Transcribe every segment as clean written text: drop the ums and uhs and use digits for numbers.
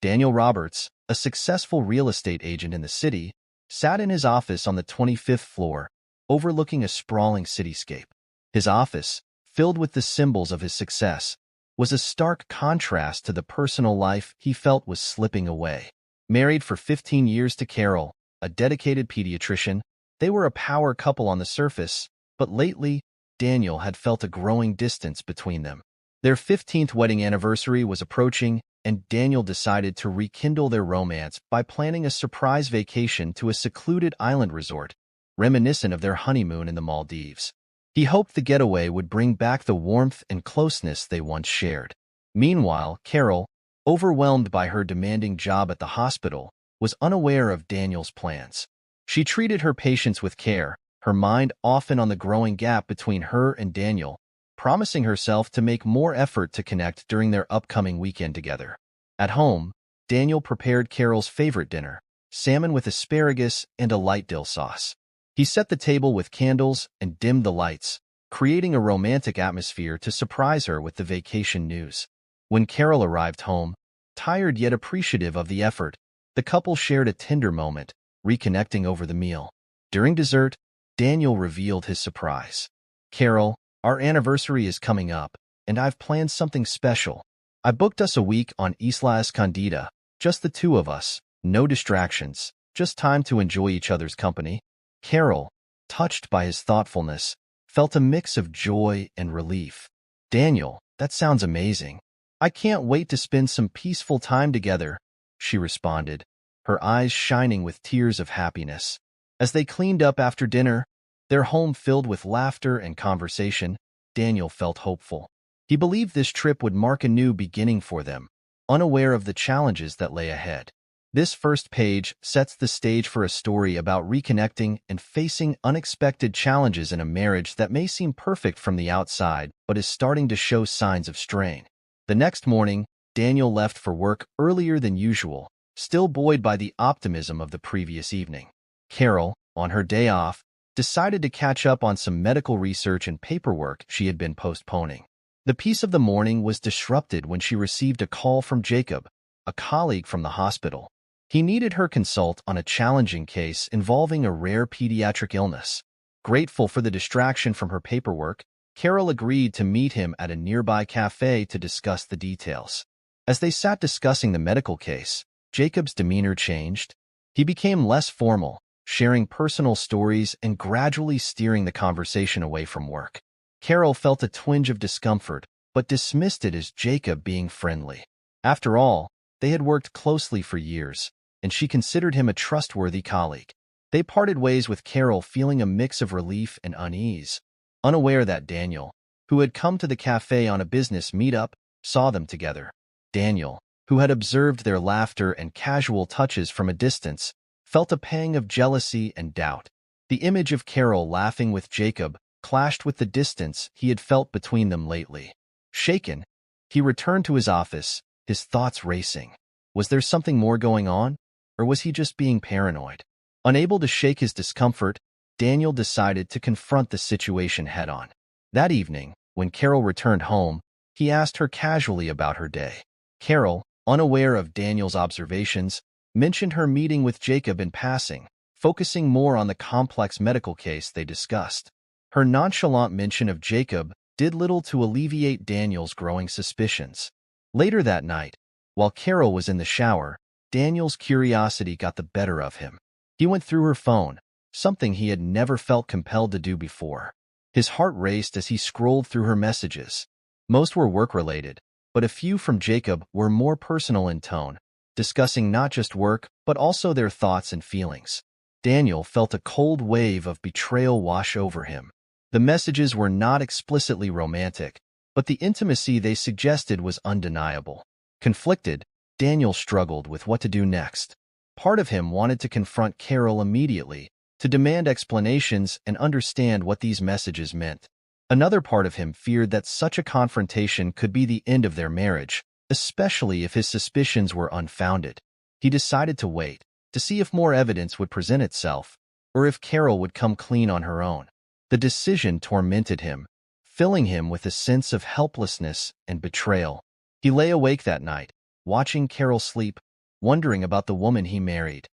Daniel Roberts, a successful real estate agent in the city, sat in his office on the 25th floor, overlooking a sprawling cityscape. His office, filled with the symbols of his success, was a stark contrast to the personal life he felt was slipping away. Married for 15 years to Carol, a dedicated pediatrician, they were a power couple on the surface, but lately, Daniel had felt a growing distance between them. Their 15th wedding anniversary was approaching, and Daniel decided to rekindle their romance by planning a surprise vacation to a secluded island resort, reminiscent of their honeymoon in the Maldives. He hoped the getaway would bring back the warmth and closeness they once shared. Meanwhile, Carol, overwhelmed by her demanding job at the hospital, was unaware of Daniel's plans. She treated her patients with care, her mind often on the growing gap between her and Daniel, promising herself to make more effort to connect during their upcoming weekend together. At home, Daniel prepared Carol's favorite dinner, salmon with asparagus and a light dill sauce. He set the table with candles and dimmed the lights, creating a romantic atmosphere to surprise her with the vacation news. When Carol arrived home, tired yet appreciative of the effort, the couple shared a tender moment, reconnecting over the meal. During dessert, Daniel revealed his surprise. "Carol, our anniversary is coming up, and I've planned something special. I booked us a week on Isla Escondida, just the two of us, no distractions, just time to enjoy each other's company." Carol, touched by his thoughtfulness, felt a mix of joy and relief. "Daniel, that sounds amazing. I can't wait to spend some peaceful time together," she responded, her eyes shining with tears of happiness. As they cleaned up after dinner, their home filled with laughter and conversation, Daniel felt hopeful. He believed this trip would mark a new beginning for them, unaware of the challenges that lay ahead. This first page sets the stage for a story about reconnecting and facing unexpected challenges in a marriage that may seem perfect from the outside but is starting to show signs of strain. The next morning, Daniel left for work earlier than usual, still buoyed by the optimism of the previous evening. Carol, on her day off, decided to catch up on some medical research and paperwork she had been postponing. The peace of the morning was disrupted when she received a call from Jacob, a colleague from the hospital. He needed her consult on a challenging case involving a rare pediatric illness. Grateful for the distraction from her paperwork, Carol agreed to meet him at a nearby cafe to discuss the details. As they sat discussing the medical case, Jacob's demeanor changed. He became less formal, sharing personal stories and gradually steering the conversation away from work. Carol felt a twinge of discomfort, but dismissed it as Jacob being friendly. After all, they had worked closely for years, and she considered him a trustworthy colleague. They parted ways with Carol feeling a mix of relief and unease, unaware that Daniel, who had come to the cafe on a business meetup, saw them together. Daniel, who had observed their laughter and casual touches from a distance, felt a pang of jealousy and doubt. The image of Carol laughing with Jacob clashed with the distance he had felt between them lately. Shaken, he returned to his office, his thoughts racing. Was there something more going on, or was he just being paranoid? Unable to shake his discomfort, Daniel decided to confront the situation head-on. That evening, when Carol returned home, he asked her casually about her day. Carol, unaware of Daniel's observations, mentioned her meeting with Jacob in passing, focusing more on the complex medical case they discussed. Her nonchalant mention of Jacob did little to alleviate Daniel's growing suspicions. Later that night, while Carol was in the shower, Daniel's curiosity got the better of him. He went through her phone, something he had never felt compelled to do before. His heart raced as he scrolled through her messages. Most were work-related, but a few from Jacob were more personal in tone, discussing not just work but also their thoughts and feelings. Daniel felt a cold wave of betrayal wash over him. The messages were not explicitly romantic, but the intimacy they suggested was undeniable. Conflicted, Daniel struggled with what to do next. Part of him wanted to confront Carol immediately, to demand explanations and understand what these messages meant. Another part of him feared that such a confrontation could be the end of their marriage, especially if his suspicions were unfounded. He decided to wait, to see if more evidence would present itself, or if Carol would come clean on her own. The decision tormented him, filling him with a sense of helplessness and betrayal. He lay awake that night, watching Carol sleep, wondering about the woman he married,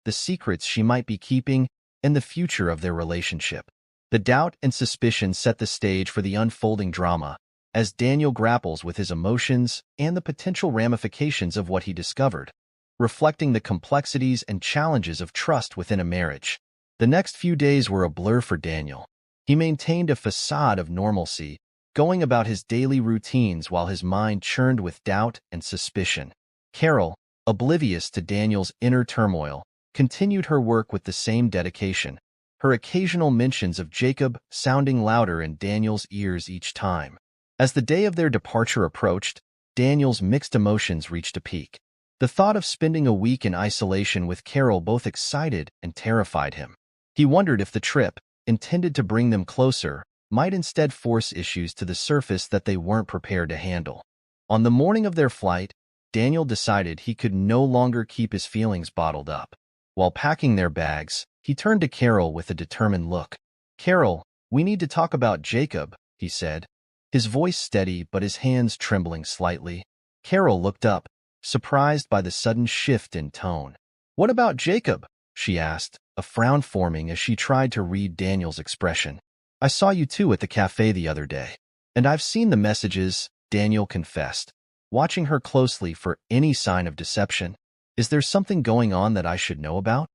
the secrets she might be keeping, and the future of their relationship. The doubt and suspicion set the stage for the unfolding drama, as Daniel grapples with his emotions and the potential ramifications of what he discovered, reflecting the complexities and challenges of trust within a marriage. The next few days were a blur for Daniel. He maintained a facade of normalcy, going about his daily routines while his mind churned with doubt and suspicion. Carol, oblivious to Daniel's inner turmoil, continued her work with the same dedication, her occasional mentions of Jacob sounding louder in Daniel's ears each time. As the day of their departure approached, Daniel's mixed emotions reached a peak. The thought of spending a week in isolation with Carol both excited and terrified him. He wondered if the trip, intended to bring them closer, might instead force issues to the surface that they weren't prepared to handle. On the morning of their flight, Daniel decided he could no longer keep his feelings bottled up. While packing their bags, he turned to Carol with a determined look. "Carol, we need to talk about Jacob," he said, his voice steady but his hands trembling slightly. Carol looked up, surprised by the sudden shift in tone. "What about Jacob?" she asked, a frown forming as she tried to read Daniel's expression. "I saw you two at the cafe the other day, and I've seen the messages," Daniel confessed, watching her closely for any sign of deception. "Is there something going on that I should know about?"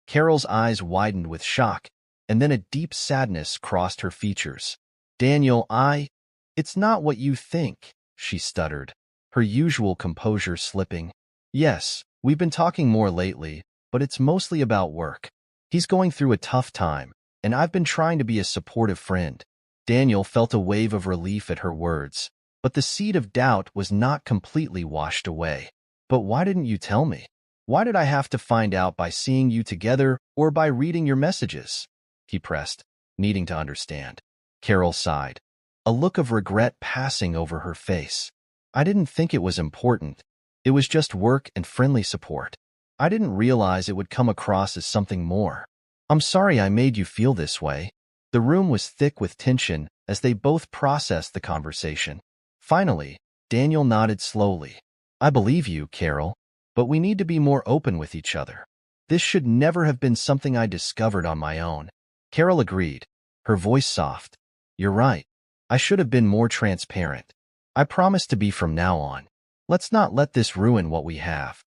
Carol's eyes widened with shock, and then a deep sadness crossed her features. "Daniel, it's not what you think," she stuttered, her usual composure slipping. "Yes, we've been talking more lately, but it's mostly about work. He's going through a tough time, and I've been trying to be a supportive friend." Daniel felt a wave of relief at her words, but the seed of doubt was not completely washed away. "But why didn't you tell me? Why did I have to find out by seeing you together or by reading your messages?" he pressed, needing to understand. Carol sighed, a look of regret passing over her face. "I didn't think it was important. It was just work and friendly support. I didn't realize it would come across as something more. I'm sorry I made you feel this way." The room was thick with tension as they both processed the conversation. Finally, Daniel nodded slowly. "I believe you, Carol, but we need to be more open with each other. This should never have been something I discovered on my own." Carol agreed, her voice soft. "You're right. I should have been more transparent. I promise to be from now on. Let's not let this ruin what we have."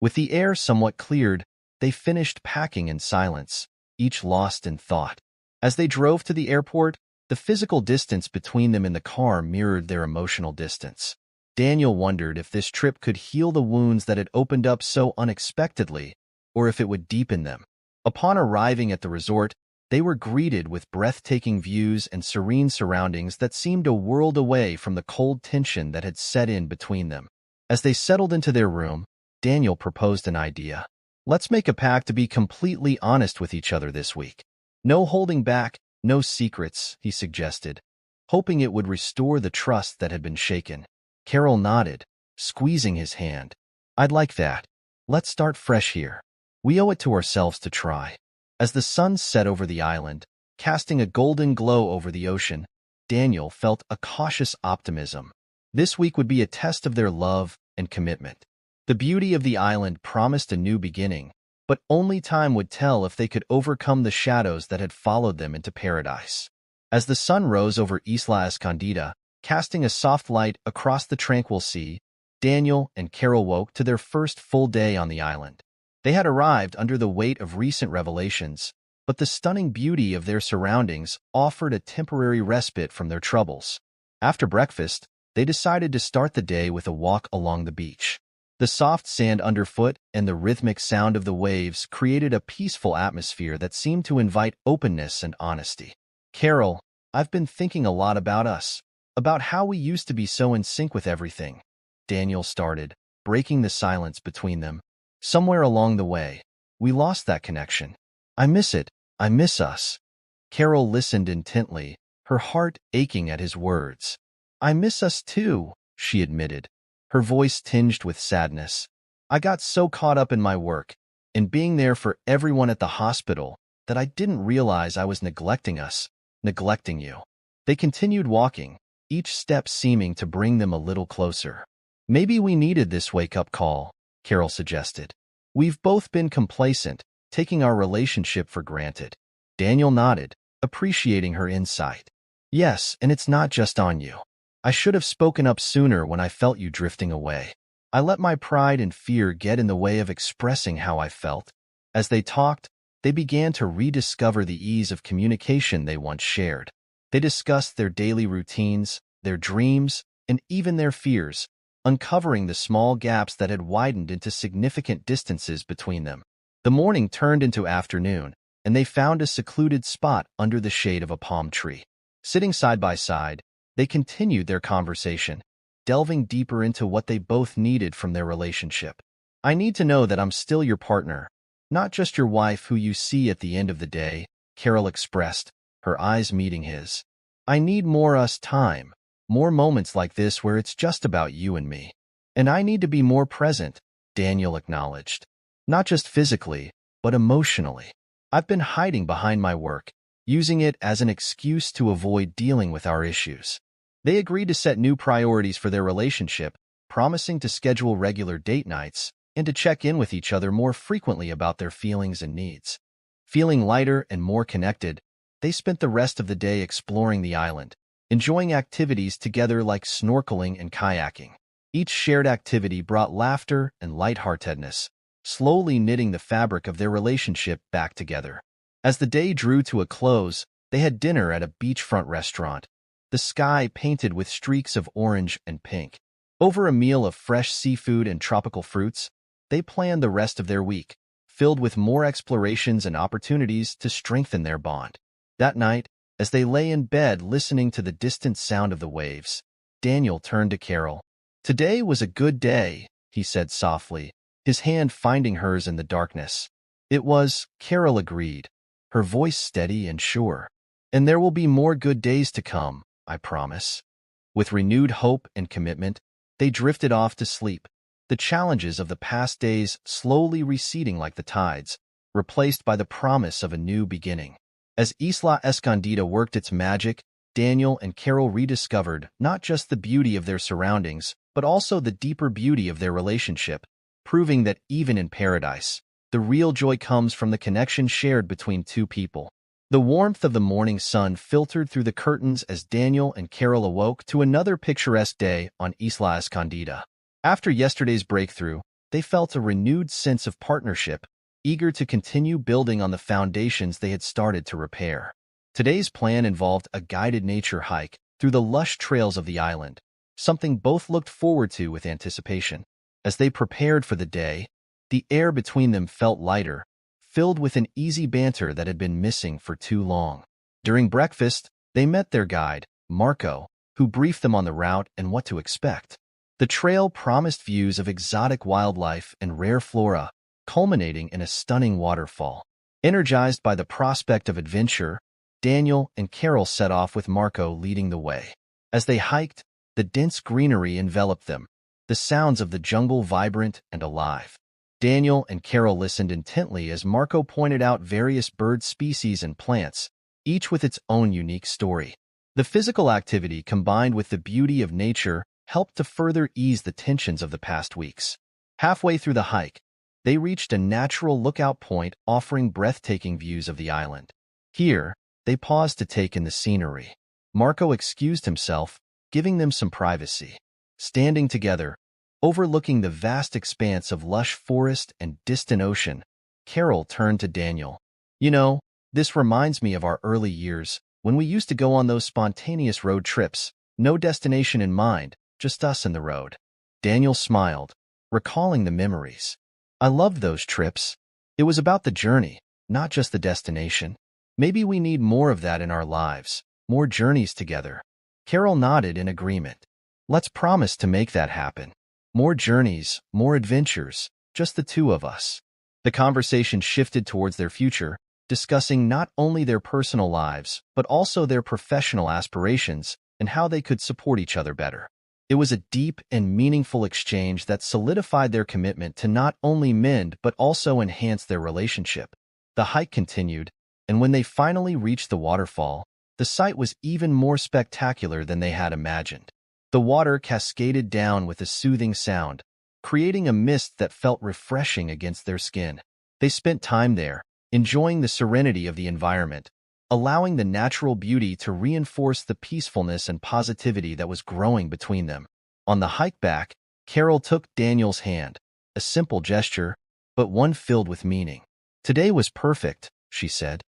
With the air somewhat cleared, they finished packing in silence, each lost in thought. As they drove to the airport, the physical distance between them in the car mirrored their emotional distance. Daniel wondered if this trip could heal the wounds that had opened up so unexpectedly, or if it would deepen them. Upon arriving at the resort, they were greeted with breathtaking views and serene surroundings that seemed a world away from the cold tension that had set in between them. As they settled into their room, Daniel proposed an idea. "Let's make a pact to be completely honest with each other this week. No holding back, no secrets," he suggested, hoping it would restore the trust that had been shaken. Carol nodded, squeezing his hand. "I'd like that. Let's start fresh here. We owe it to ourselves to try." As the sun set over the island, casting a golden glow over the ocean, Daniel felt a cautious optimism. This week would be a test of their love and commitment. The beauty of the island promised a new beginning, but only time would tell if they could overcome the shadows that had followed them into paradise. As the sun rose over Isla Escondida, casting a soft light across the tranquil sea, Daniel and Carol woke to their first full day on the island. They had arrived under the weight of recent revelations, but the stunning beauty of their surroundings offered a temporary respite from their troubles. After breakfast, they decided to start the day with a walk along the beach. The soft sand underfoot and the rhythmic sound of the waves created a peaceful atmosphere that seemed to invite openness and honesty. "Carol, I've been thinking a lot about us, about how we used to be so in sync with everything," Daniel started, breaking the silence between them. "Somewhere along the way, we lost that connection. I miss it. I miss us." Carol listened intently, her heart aching at his words. "I miss us too," she admitted, her voice tinged with sadness. "I got so caught up in my work and being there for everyone at the hospital that I didn't realize I was neglecting us, neglecting you." They continued walking, each step seeming to bring them a little closer. "Maybe we needed this wake-up call," Carol suggested. We've both been complacent, taking our relationship for granted. Daniel nodded, appreciating her insight. Yes, and it's not just on you. I should have spoken up sooner when I felt you drifting away. I let my pride and fear get in the way of expressing how I felt. As they talked, they began to rediscover the ease of communication they once shared. They discussed their daily routines, their dreams, and even their fears, uncovering the small gaps that had widened into significant distances between them. The morning turned into afternoon, and they found a secluded spot under the shade of a palm tree. Sitting side by side, they continued their conversation, delving deeper into what they both needed from their relationship. I need to know that I'm still your partner, not just your wife who you see at the end of the day, Carol expressed, her eyes meeting his. I need more us time, more moments like this where it's just about you and me. And I need to be more present, Daniel acknowledged. Not just physically, but emotionally. I've been hiding behind my work, using it as an excuse to avoid dealing with our issues. They agreed to set new priorities for their relationship, promising to schedule regular date nights and to check in with each other more frequently about their feelings and needs. Feeling lighter and more connected, they spent the rest of the day exploring the island, enjoying activities together like snorkeling and kayaking. Each shared activity brought laughter and lightheartedness, slowly knitting the fabric of their relationship back together. As the day drew to a close, they had dinner at a beachfront restaurant, the sky painted with streaks of orange and pink. Over a meal of fresh seafood and tropical fruits, they planned the rest of their week, filled with more explorations and opportunities to strengthen their bond. That night, as they lay in bed listening to the distant sound of the waves, Daniel turned to Carol. Today was a good day, he said softly, his hand finding hers in the darkness. It was, Carol agreed, her voice steady and sure. And there will be more good days to come, I promise. With renewed hope and commitment, they drifted off to sleep, the challenges of the past days slowly receding like the tides, replaced by the promise of a new beginning. As Isla Escondida worked its magic, Daniel and Carol rediscovered not just the beauty of their surroundings, but also the deeper beauty of their relationship, proving that even in paradise, the real joy comes from the connection shared between two people. The warmth of the morning sun filtered through the curtains as Daniel and Carol awoke to another picturesque day on Isla Escondida. After yesterday's breakthrough, they felt a renewed sense of partnership, eager to continue building on the foundations they had started to repair. Today's plan involved a guided nature hike through the lush trails of the island, something both looked forward to with anticipation. As they prepared for the day, the air between them felt lighter, filled with an easy banter that had been missing for too long. During breakfast, they met their guide, Marco, who briefed them on the route and what to expect. The trail promised views of exotic wildlife and rare flora, culminating in a stunning waterfall. Energized by the prospect of adventure, Daniel and Carol set off with Marco leading the way. As they hiked, the dense greenery enveloped them, the sounds of the jungle vibrant and alive. Daniel and Carol listened intently as Marco pointed out various bird species and plants, each with its own unique story. The physical activity combined with the beauty of nature helped to further ease the tensions of the past weeks. Halfway through the hike, they reached a natural lookout point offering breathtaking views of the island. Here, they paused to take in the scenery. Marco excused himself, giving them some privacy. Standing together, overlooking the vast expanse of lush forest and distant ocean, Carol turned to Daniel. You know, this reminds me of our early years, when we used to go on those spontaneous road trips, no destination in mind, just us and the road. Daniel smiled, recalling the memories. I loved those trips. It was about the journey, not just the destination. Maybe we need more of that in our lives, more journeys together. Carol nodded in agreement. Let's promise to make that happen. More journeys, more adventures, just the two of us. The conversation shifted towards their future, discussing not only their personal lives, but also their professional aspirations and how they could support each other better. It was a deep and meaningful exchange that solidified their commitment to not only mend but also enhance their relationship. The hike continued, and when they finally reached the waterfall, the sight was even more spectacular than they had imagined. The water cascaded down with a soothing sound, creating a mist that felt refreshing against their skin. They spent time there, enjoying the serenity of the environment, allowing the natural beauty to reinforce the peacefulness and positivity that was growing between them. On the hike back, Carol took Daniel's hand, a simple gesture, but one filled with meaning. "Today was perfect," she said.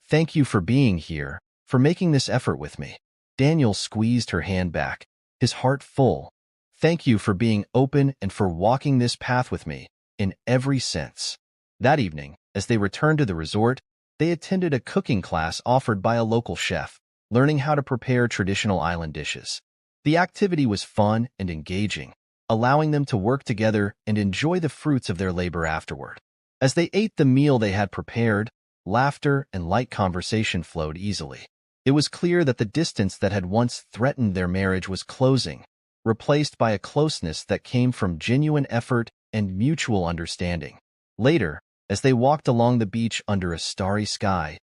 "Thank you for being here, for making this effort with me." Daniel squeezed her hand back, his heart full. "Thank you for being open and for walking this path with me, in every sense." That evening, as they returned to the resort, they attended a cooking class offered by a local chef, learning how to prepare traditional island dishes. The activity was fun and engaging, allowing them to work together and enjoy the fruits of their labor afterward. As they ate the meal they had prepared, laughter and light conversation flowed easily. It was clear that the distance that had once threatened their marriage was closing, replaced by a closeness that came from genuine effort and mutual understanding. Later, as they walked along the beach under a starry sky,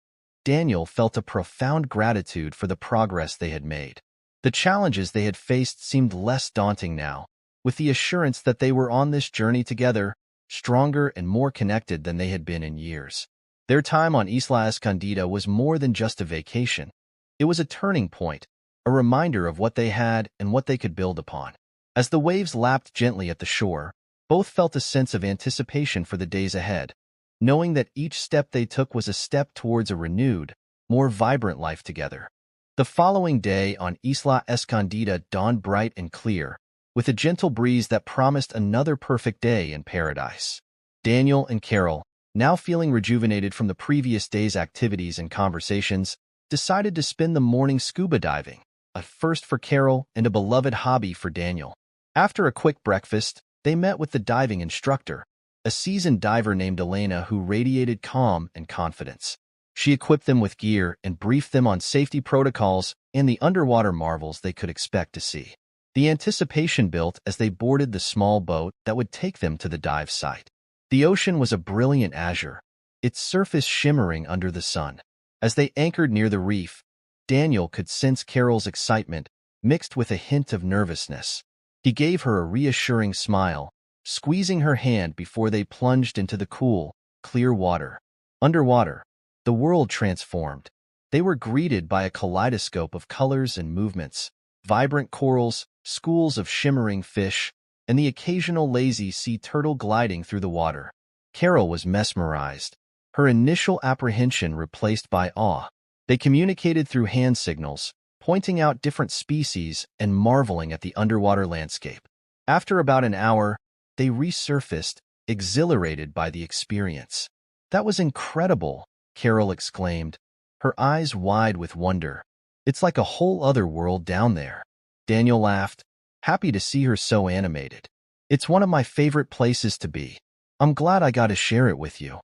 Daniel felt a profound gratitude for the progress they had made. The challenges they had faced seemed less daunting now, with the assurance that they were on this journey together, stronger and more connected than they had been in years. Their time on Isla Escondida was more than just a vacation. It was a turning point, a reminder of what they had and what they could build upon. As the waves lapped gently at the shore, both felt a sense of anticipation for the days ahead, knowing that each step they took was a step towards a renewed, more vibrant life together. The following day on Isla Escondida dawned bright and clear, with a gentle breeze that promised another perfect day in paradise. Daniel and Carol, now feeling rejuvenated from the previous day's activities and conversations, decided to spend the morning scuba diving, a first for Carol and a beloved hobby for Daniel. After a quick breakfast, they met with the diving instructor, a seasoned diver named Elena who radiated calm and confidence. She equipped them with gear and briefed them on safety protocols and the underwater marvels they could expect to see. The anticipation built as they boarded the small boat that would take them to the dive site. The ocean was a brilliant azure, its surface shimmering under the sun. As they anchored near the reef, Daniel could sense Carol's excitement, mixed with a hint of nervousness. He gave her a reassuring smile, squeezing her hand before they plunged into the cool, clear water. Underwater, the world transformed. They were greeted by a kaleidoscope of colors and movements, vibrant corals, schools of shimmering fish, and the occasional lazy sea turtle gliding through the water. Carol was mesmerized, her initial apprehension replaced by awe. They communicated through hand signals, pointing out different species and marveling at the underwater landscape. After about an hour, they resurfaced, exhilarated by the experience. "That was incredible," Carol exclaimed, her eyes wide with wonder. "It's like a whole other world down there." Daniel laughed, happy to see her so animated. "It's one of my favorite places to be. I'm glad I got to share it with you."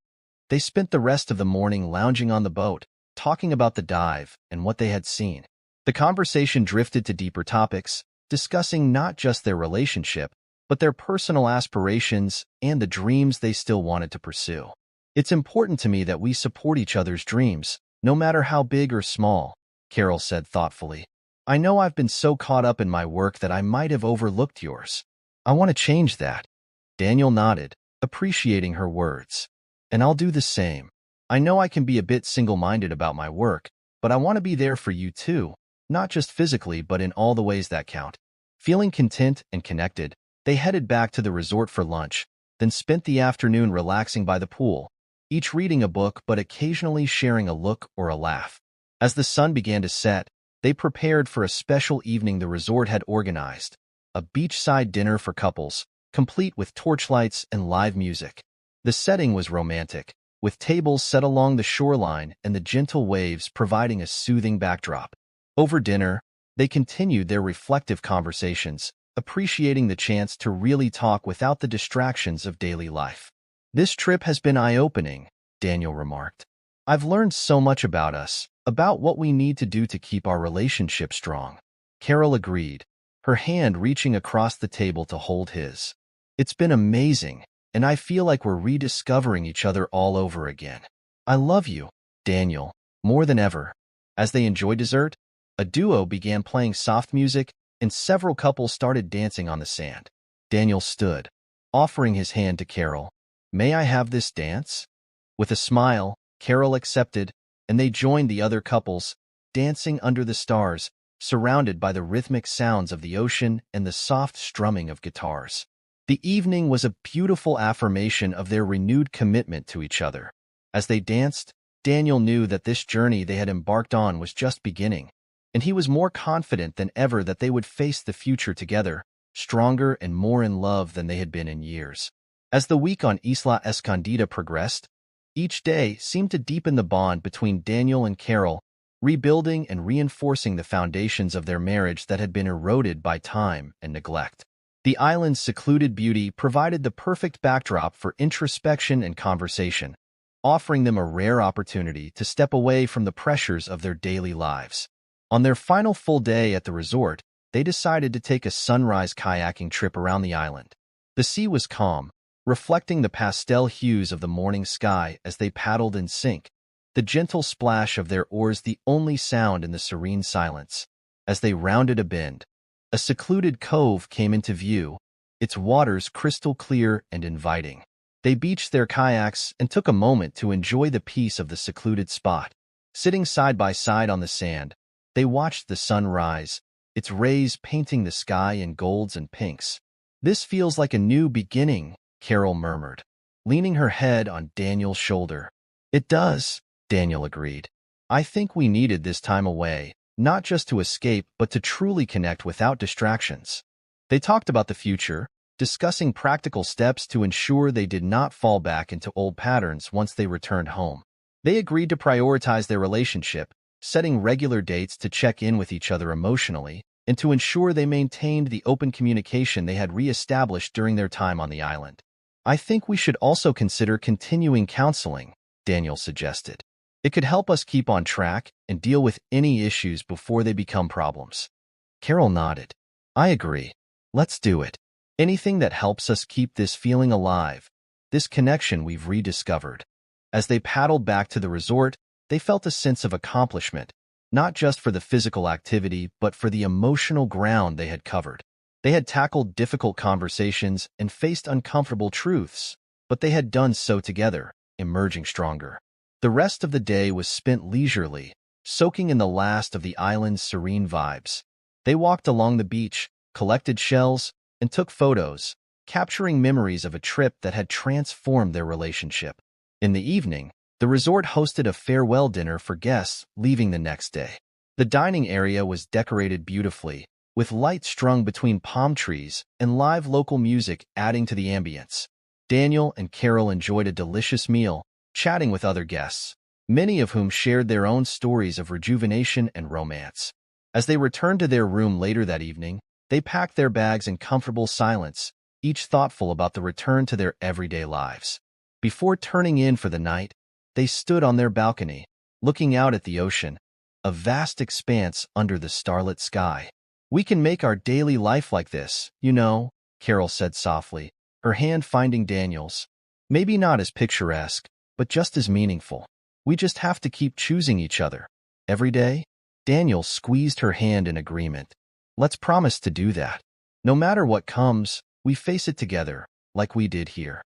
They spent the rest of the morning lounging on the boat, talking about the dive and what they had seen. The conversation drifted to deeper topics, discussing not just their relationship, but their personal aspirations and the dreams they still wanted to pursue. "It's important to me that we support each other's dreams, no matter how big or small," Carol said thoughtfully. "I know I've been so caught up in my work that I might have overlooked yours. I want to change that." Daniel nodded, appreciating her words. "And I'll do the same. I know I can be a bit single-minded about my work, but I want to be there for you too, not just physically but in all the ways that count." Feeling content and connected, they headed back to the resort for lunch, then spent the afternoon relaxing by the pool, each reading a book but occasionally sharing a look or a laugh. As the sun began to set, they prepared for a special evening the resort had organized, a beachside dinner for couples, complete with torchlights and live music. The setting was romantic, with tables set along the shoreline and the gentle waves providing a soothing backdrop. Over dinner, they continued their reflective conversations, appreciating the chance to really talk without the distractions of daily life. "This trip has been eye-opening," Daniel remarked. "I've learned so much about us, about what we need to do to keep our relationship strong." Carol agreed, her hand reaching across the table to hold his. "It's been amazing, and I feel like we're rediscovering each other all over again." "I love you, Daniel, more than ever." As they enjoyed dessert, a duo began playing soft music, and several couples started dancing on the sand. Daniel stood, offering his hand to Carol. "May I have this dance?" With a smile, Carol accepted, and they joined the other couples, dancing under the stars, surrounded by the rhythmic sounds of the ocean and the soft strumming of guitars. The evening was a beautiful affirmation of their renewed commitment to each other. As they danced, Daniel knew that this journey they had embarked on was just beginning, and he was more confident than ever that they would face the future together, stronger and more in love than they had been in years. As the week on Isla Escondida progressed, each day seemed to deepen the bond between Daniel and Carol, rebuilding and reinforcing the foundations of their marriage that had been eroded by time and neglect. The island's secluded beauty provided the perfect backdrop for introspection and conversation, offering them a rare opportunity to step away from the pressures of their daily lives. On their final full day at the resort, they decided to take a sunrise kayaking trip around the island. The sea was calm, reflecting the pastel hues of the morning sky as they paddled in sync, the gentle splash of their oars the only sound in the serene silence. As they rounded a bend, a secluded cove came into view, its waters crystal clear and inviting. They beached their kayaks and took a moment to enjoy the peace of the secluded spot. Sitting side by side on the sand, they watched the sun rise, its rays painting the sky in golds and pinks. "This feels like a new beginning," Carol murmured, leaning her head on Daniel's shoulder. "It does," Daniel agreed. "I think we needed this time away, not just to escape but to truly connect without distractions." They talked about the future, discussing practical steps to ensure they did not fall back into old patterns once they returned home. They agreed to prioritize their relationship, setting regular dates to check in with each other emotionally, and to ensure they maintained the open communication they had re-established during their time on the island. "I think we should also consider continuing counseling," Daniel suggested. "It could help us keep on track and deal with any issues before they become problems." Carol nodded. "I agree. Let's do it. Anything that helps us keep this feeling alive, this connection we've rediscovered." As they paddled back to the resort, they felt a sense of accomplishment, not just for the physical activity but for the emotional ground they had covered. They had tackled difficult conversations and faced uncomfortable truths, but they had done so together, emerging stronger. The rest of the day was spent leisurely, soaking in the last of the island's serene vibes. They walked along the beach, collected shells, and took photos, capturing memories of a trip that had transformed their relationship. In the evening, the resort hosted a farewell dinner for guests leaving the next day. The dining area was decorated beautifully, with lights strung between palm trees and live local music adding to the ambience. Daniel and Carol enjoyed a delicious meal, chatting with other guests, many of whom shared their own stories of rejuvenation and romance. As they returned to their room later that evening, they packed their bags in comfortable silence, each thoughtful about the return to their everyday lives. Before turning in for the night, they stood on their balcony, looking out at the ocean, a vast expanse under the starlit sky. "We can make our daily life like this, you know," Carol said softly, her hand finding Daniel's. "Maybe not as picturesque, but just as meaningful. We just have to keep choosing each other. Every day?" Daniel squeezed her hand in agreement. "Let's promise to do that. No matter what comes, we face it together, like we did here."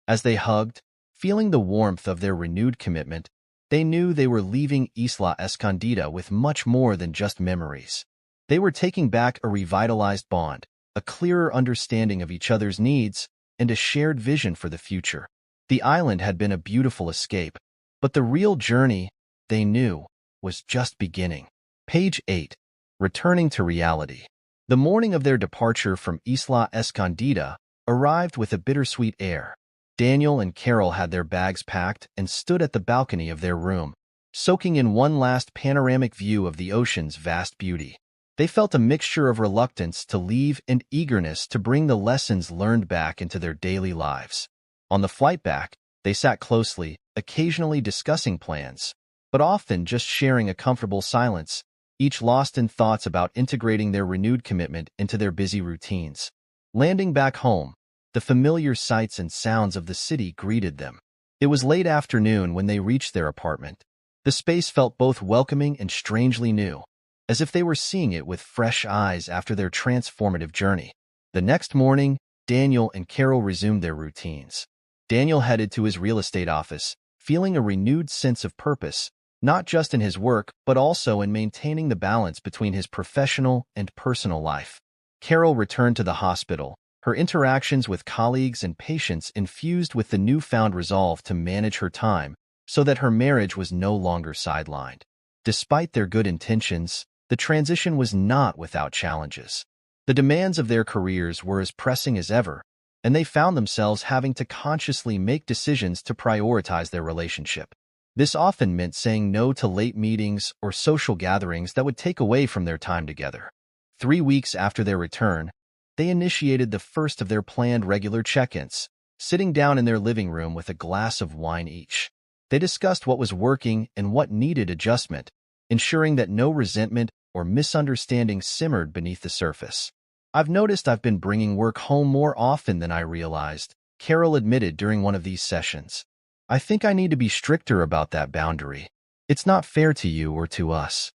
As they hugged, feeling the warmth of their renewed commitment, they knew they were leaving Isla Escondida with much more than just memories. They were taking back a revitalized bond, a clearer understanding of each other's needs, and a shared vision for the future. The island had been a beautiful escape, but the real journey, they knew, was just beginning. Page 8. Returning to reality. The morning of their departure from Isla Escondida arrived with a bittersweet air. Daniel and Carol had their bags packed and stood at the balcony of their room, soaking in one last panoramic view of the ocean's vast beauty. They felt a mixture of reluctance to leave and eagerness to bring the lessons learned back into their daily lives. On the flight back, they sat closely, occasionally discussing plans, but often just sharing a comfortable silence, each lost in thoughts about integrating their renewed commitment into their busy routines. Landing back home, the familiar sights and sounds of the city greeted them. It was late afternoon when they reached their apartment. The space felt both welcoming and strangely new, as if they were seeing it with fresh eyes after their transformative journey. The next morning, Daniel and Carol resumed their routines. Daniel headed to his real estate office, feeling a renewed sense of purpose, not just in his work, but also in maintaining the balance between his professional and personal life. Carol returned to the hospital, her interactions with colleagues and patients infused with the newfound resolve to manage her time so that her marriage was no longer sidelined. Despite their good intentions, the transition was not without challenges. The demands of their careers were as pressing as ever, and they found themselves having to consciously make decisions to prioritize their relationship. This often meant saying no to late meetings or social gatherings that would take away from their time together. 3 weeks after their return, they initiated the first of their planned regular check-ins, sitting down in their living room with a glass of wine each. They discussed what was working and what needed adjustment, ensuring that no resentment or misunderstanding simmered beneath the surface. "I've noticed I've been bringing work home more often than I realized," Carol admitted during one of these sessions. "I think I need to be stricter about that boundary. It's not fair to you or to us."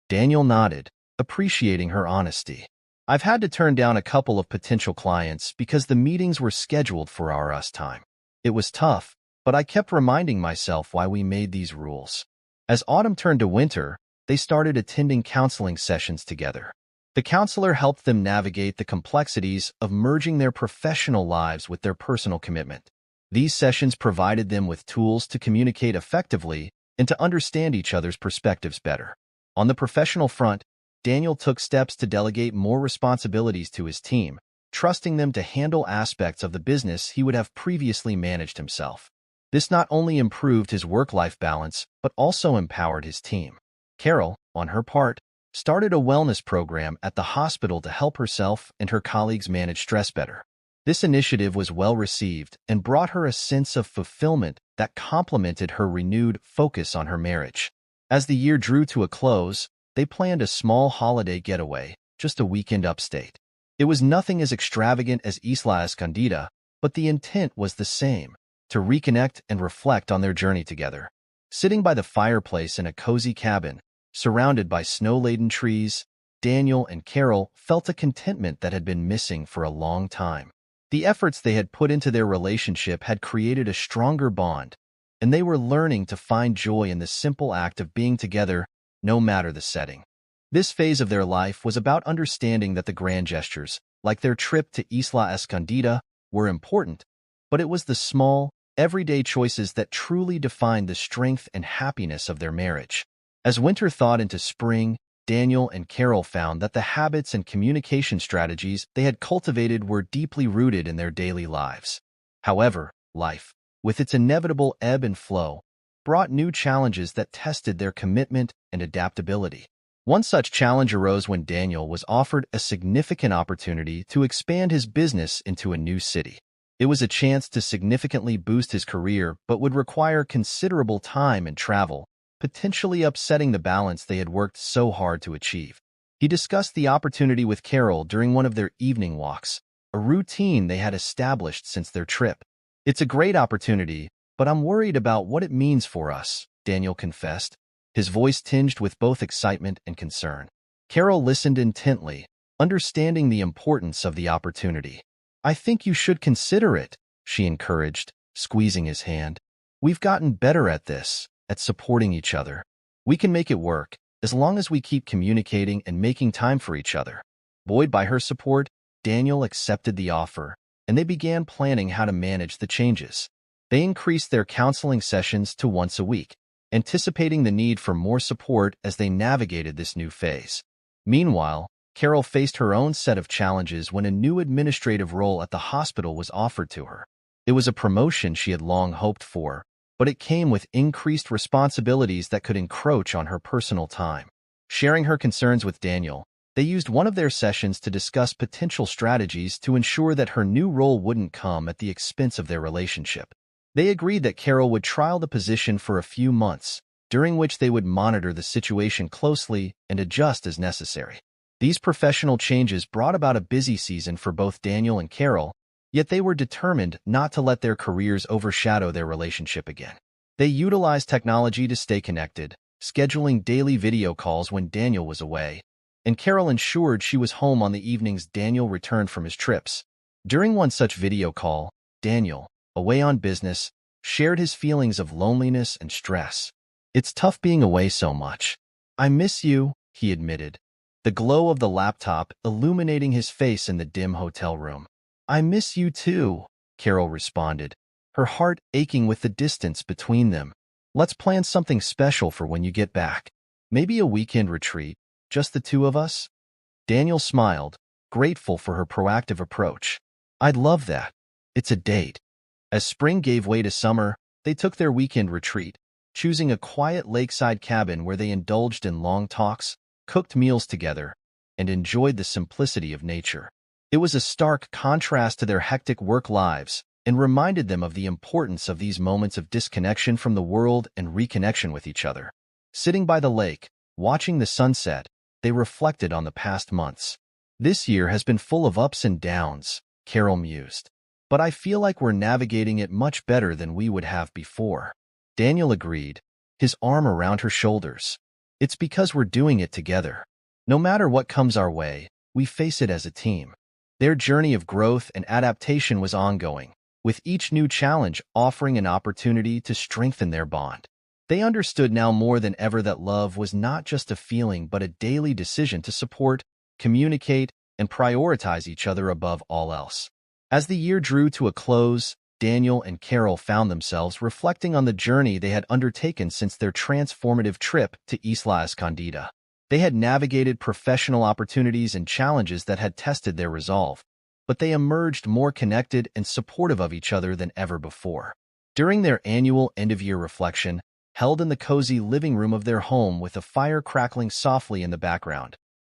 Daniel nodded, appreciating her honesty. "I've had to turn down a couple of potential clients because the meetings were scheduled for our us time. It was tough, but I kept reminding myself why we made these rules." As autumn turned to winter, they started attending counseling sessions together. The counselor helped them navigate the complexities of merging their professional lives with their personal commitment. These sessions provided them with tools to communicate effectively and to understand each other's perspectives better. On the professional front, Daniel took steps to delegate more responsibilities to his team, trusting them to handle aspects of the business he would have previously managed himself. This not only improved his work-life balance, but also empowered his team. Carol, on her part, started a wellness program at the hospital to help herself and her colleagues manage stress better. This initiative was well received and brought her a sense of fulfillment that complemented her renewed focus on her marriage. As the year drew to a close, they planned a small holiday getaway, just a weekend upstate. It was nothing as extravagant as Isla Escondida, but the intent was the same: to reconnect and reflect on their journey together. Sitting by the fireplace in a cozy cabin, surrounded by snow-laden trees, Daniel and Carol felt a contentment that had been missing for a long time. The efforts they had put into their relationship had created a stronger bond, and they were learning to find joy in the simple act of being together, no matter the setting. This phase of their life was about understanding that the grand gestures, like their trip to Isla Escondida, were important, but it was the small, everyday choices that truly defined the strength and happiness of their marriage. As winter thawed into spring, Daniel and Carol found that the habits and communication strategies they had cultivated were deeply rooted in their daily lives. However, life, with its inevitable ebb and flow, brought new challenges that tested their commitment and adaptability. One such challenge arose when Daniel was offered a significant opportunity to expand his business into a new city. It was a chance to significantly boost his career, but would require considerable time and travel, potentially upsetting the balance they had worked so hard to achieve. He discussed the opportunity with Carol during one of their evening walks, a routine they had established since their trip. "It's a great opportunity, but I'm worried about what it means for us," Daniel confessed, his voice tinged with both excitement and concern. Carol listened intently, understanding the importance of the opportunity. "I think you should consider it," she encouraged, squeezing his hand. "We've gotten better at this, at supporting each other. We can make it work, as long as we keep communicating and making time for each other." Buoyed by her support, Daniel accepted the offer, and they began planning how to manage the changes. They increased their counseling sessions to once a week, anticipating the need for more support as they navigated this new phase. Meanwhile, Carol faced her own set of challenges when a new administrative role at the hospital was offered to her. It was a promotion she had long hoped for, but it came with increased responsibilities that could encroach on her personal time. Sharing her concerns with Daniel, they used one of their sessions to discuss potential strategies to ensure that her new role wouldn't come at the expense of their relationship. They agreed that Carol would trial the position for a few months, during which they would monitor the situation closely and adjust as necessary. These professional changes brought about a busy season for both Daniel and Carol, yet they were determined not to let their careers overshadow their relationship again. They utilized technology to stay connected, scheduling daily video calls when Daniel was away, and Carol ensured she was home on the evenings Daniel returned from his trips. During one such video call, Daniel, away on business, shared his feelings of loneliness and stress. "It's tough being away so much. I miss you," he admitted, the glow of the laptop illuminating his face in the dim hotel room. "I miss you too," Carol responded, her heart aching with the distance between them. "Let's plan something special for when you get back. Maybe a weekend retreat, just the two of us?" Daniel smiled, grateful for her proactive approach. "I'd love that. It's a date." As spring gave way to summer, they took their weekend retreat, choosing a quiet lakeside cabin where they indulged in long talks, cooked meals together, and enjoyed the simplicity of nature. It was a stark contrast to their hectic work lives and reminded them of the importance of these moments of disconnection from the world and reconnection with each other. Sitting by the lake, watching the sunset, they reflected on the past months. "This year has been full of ups and downs," Carol mused. "But I feel like we're navigating it much better than we would have before." Daniel agreed, his arm around her shoulders. "It's because we're doing it together. No matter what comes our way, we face it as a team." Their journey of growth and adaptation was ongoing, with each new challenge offering an opportunity to strengthen their bond. They understood now more than ever that love was not just a feeling but a daily decision to support, communicate, and prioritize each other above all else. As the year drew to a close, Daniel and Carol found themselves reflecting on the journey they had undertaken since their transformative trip to Isla Escondida. They had navigated professional opportunities and challenges that had tested their resolve, but they emerged more connected and supportive of each other than ever before. During their annual end-of-year reflection, held in the cozy living room of their home with a fire crackling softly in the background,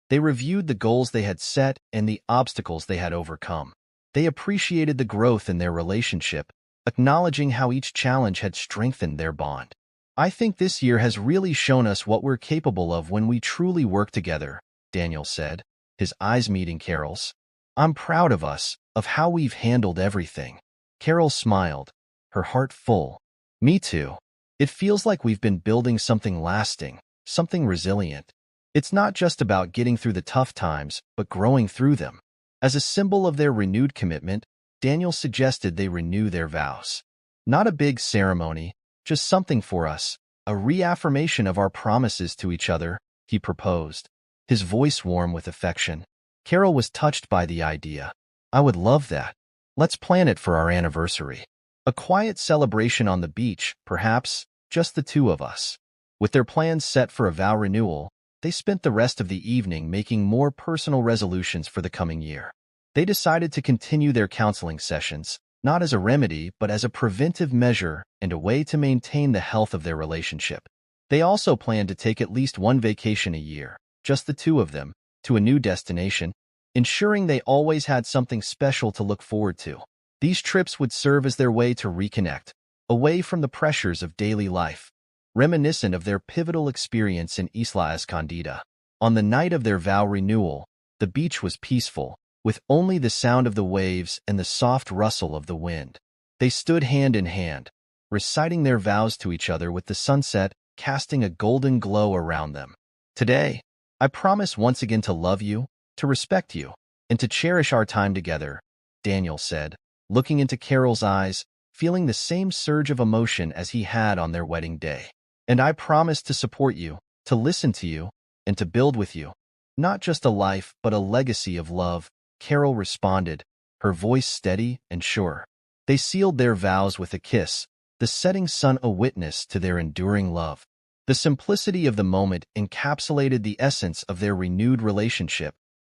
they reviewed the goals they had set and the obstacles they had overcome. They appreciated the growth in their relationship, acknowledging how each challenge had strengthened their bond. "I think this year has really shown us what we're capable of when we truly work together," Daniel said, his eyes meeting Carol's. "I'm proud of us, of how we've handled everything." Carol smiled, her heart full. "Me too. It feels like we've been building something lasting, something resilient. It's not just about getting through the tough times, but growing through them." As a symbol of their renewed commitment, Daniel suggested they renew their vows. "Not a big ceremony, just something for us, a reaffirmation of our promises to each other," he proposed, his voice warm with affection. Carol was touched by the idea. "I would love that. Let's plan it for our anniversary. A quiet celebration on the beach, perhaps, just the two of us." With their plans set for a vow renewal, they spent the rest of the evening making more personal resolutions for the coming year. They decided to continue their counseling sessions, not as a remedy but as a preventive measure and a way to maintain the health of their relationship. They also planned to take at least one vacation a year, just the two of them, to a new destination, ensuring they always had something special to look forward to. These trips would serve as their way to reconnect, away from the pressures of daily life, reminiscent of their pivotal experience in Isla Escondida. On the night of their vow renewal, the beach was peaceful, with only the sound of the waves and the soft rustle of the wind. They stood hand in hand, reciting their vows to each other with the sunset casting a golden glow around them. "Today, I promise once again to love you, to respect you, and to cherish our time together," Daniel said, looking into Carol's eyes, feeling the same surge of emotion as he had on their wedding day. "And I promise to support you, to listen to you, and to build with you. Not just a life, but a legacy of love," Carol responded, her voice steady and sure. They sealed their vows with a kiss, the setting sun a witness to their enduring love. The simplicity of the moment encapsulated the essence of their renewed relationship,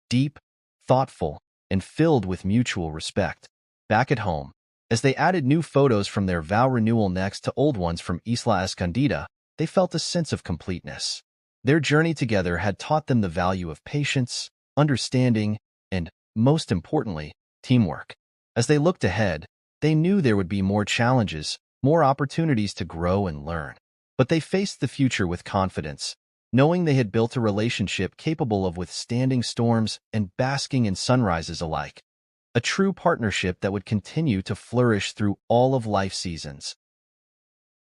deep, thoughtful, and filled with mutual respect. Back at home, as they added new photos from their vow renewal next to old ones from Isla Escondida, they felt a sense of completeness. Their journey together had taught them the value of patience, understanding, and, most importantly, teamwork. As they looked ahead, they knew there would be more challenges, more opportunities to grow and learn. But they faced the future with confidence, knowing they had built a relationship capable of withstanding storms and basking in sunrises alike. A true partnership that would continue to flourish through all of life's seasons.